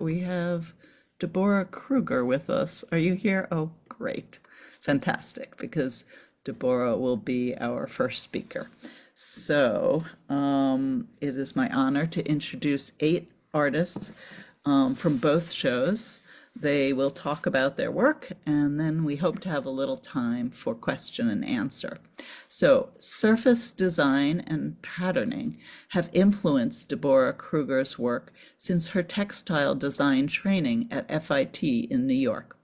We have Deborah Kruger with us. Are you here? Oh, great. Fantastic, because Deborah will be our first speaker. It is my honor to introduce 8 artists from both shows. They will talk about their work, and then we hope to have a little time for question and answer. So, surface design and patterning have influenced Deborah Kruger's work since her textile design training at FIT in New York.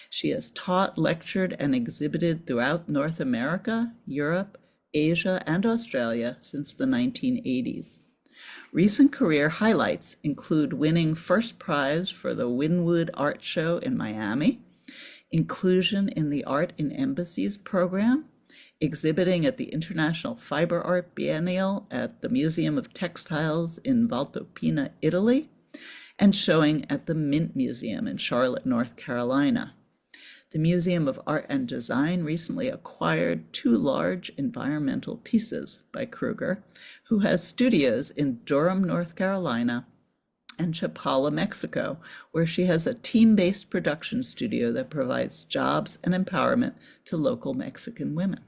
She has taught, lectured, and exhibited throughout North America, Europe, Asia, and Australia since the 1980s. Recent career highlights include winning first prize for the Wynwood Art Show in Miami, inclusion in the Art in Embassies program, exhibiting at the International Fiber Art Biennial at the Museum of Textiles in Valtopina, Italy, and showing at the Mint Museum in Charlotte, North Carolina. The Museum of Art and Design recently acquired 2 large environmental pieces by Kruger, who has studios in Durham, North Carolina, and Chapala, Mexico, where she has a team-based production studio that provides jobs and empowerment to local Mexican women.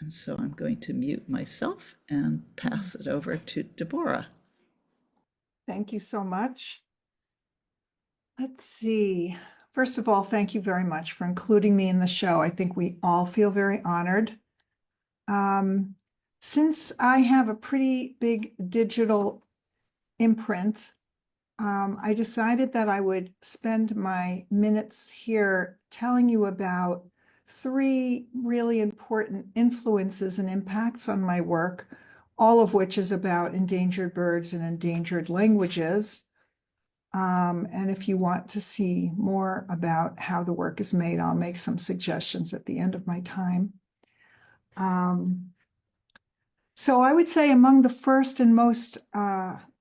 And so I'm going to mute myself and pass it over to Deborah. Thank you so much. Let's see. First of all, thank you very much for including me in the show. I think we all feel very honored. Since I have a pretty big digital imprint, I decided that I would spend my minutes here telling you about 3 really important influences and impacts on my work, all of which is about endangered birds and endangered languages. And if you want to see more about how the work is made, I'll make some suggestions at the end of my time. So I would say among the first and most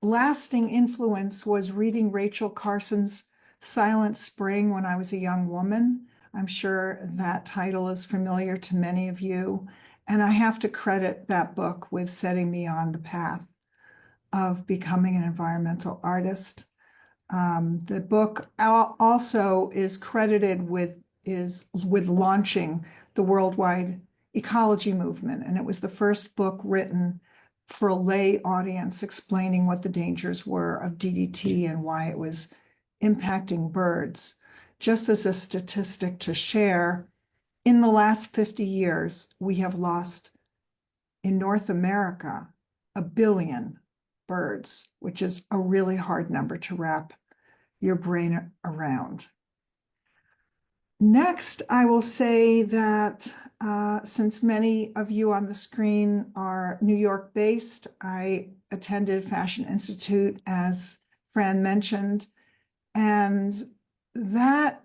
lasting influence was reading Rachel Carson's Silent Spring when I was a young woman. I'm sure that title is familiar to many of you, and I have to credit that book with setting me on the path of becoming an environmental artist. The book also is credited with launching the worldwide ecology movement, and it was the first book written for a lay audience explaining what the dangers were of DDT and why it was impacting birds. Just as a statistic to share, in the last 50 years, we have lost in North America 1 billion birds, which is a really hard number to wrap your brain around. Next, I will say that since many of you on the screen are New York based, I attended Fashion Institute, as Fran mentioned, and that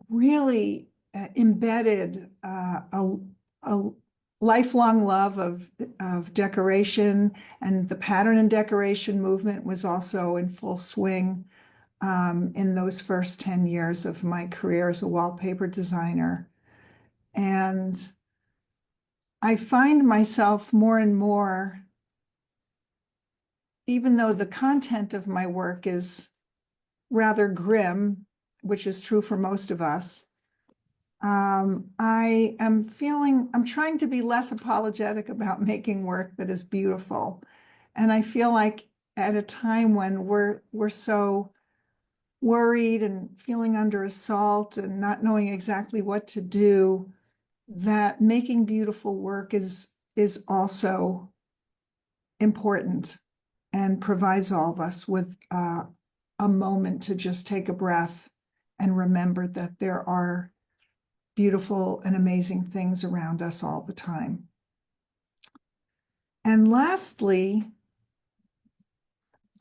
really embedded a lifelong love of decoration, and the pattern and decoration movement was also in full swing in those first 10 years of my career as a wallpaper designer. And I find myself more and more, even though the content of my work is rather grim, which is true for most of us, I'm trying to be less apologetic about making work that is beautiful. And I feel like at a time when we're so worried and feeling under assault and not knowing exactly what to do, that making beautiful work is also important and provides all of us with a moment to just take a breath and remember that there are beautiful and amazing things around us all the time. And lastly,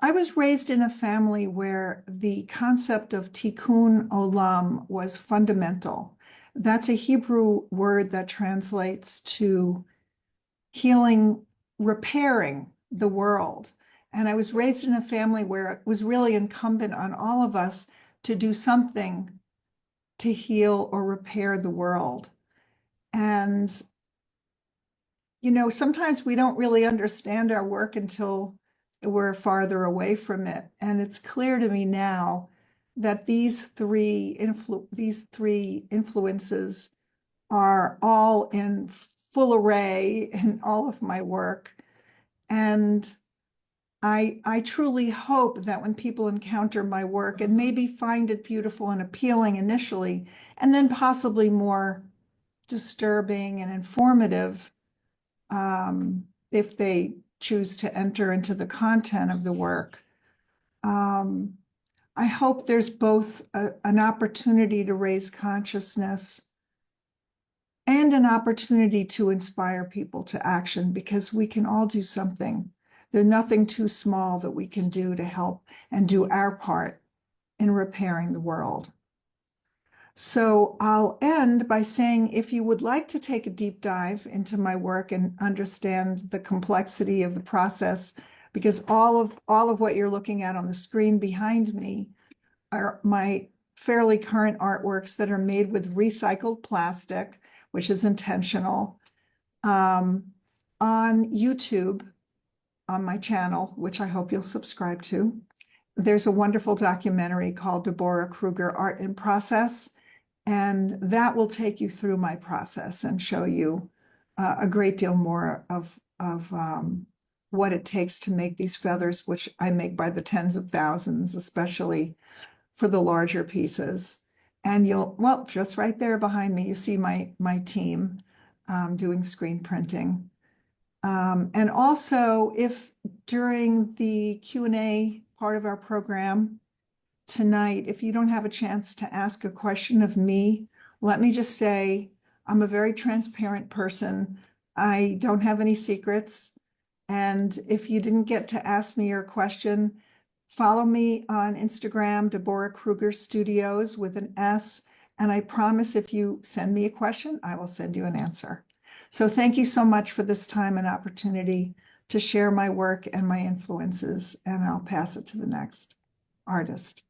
I was raised in a family where the concept of tikkun olam was fundamental. That's a Hebrew word that translates to healing, repairing the world. And I was raised in a family where it was really incumbent on all of us to do something to heal or repair the world. And, you know, sometimes we don't really understand our work until we're farther away from it. And it's clear to me now that these three influences are all in full array in all of my work. And I truly hope that when people encounter my work and maybe find it beautiful and appealing initially, and then possibly more disturbing and informative, if they choose to enter into the content of the work. I hope there's both an opportunity to raise consciousness and an opportunity to inspire people to action, because we can all do something. There's nothing too small that we can do to help and do our part in repairing the world. So I'll end by saying, if you would like to take a deep dive into my work and understand the complexity of the process, because all of what you're looking at on the screen behind me are my fairly current artworks that are made with recycled plastic, which is intentional. On YouTube, on my channel, which I hope you'll subscribe to, there's a wonderful documentary called Deborah Kruger, Art in Process, and that will take you through my process and show you a great deal more of what it takes to make these feathers, which I make by the tens of thousands, especially for the larger pieces. And well, just right there behind me, you see my team doing screen printing. And also, if during the Q&A part of our program tonight, if you don't have a chance to ask a question of me, let me just say I'm a very transparent person. I don't have any secrets. And if you didn't get to ask me your question, follow me on Instagram, Deborah Kruger Studios with an S. And I promise if you send me a question, I will send you an answer. So thank you so much for this time and opportunity to share my work and my influences. And I'll pass it to the next artist.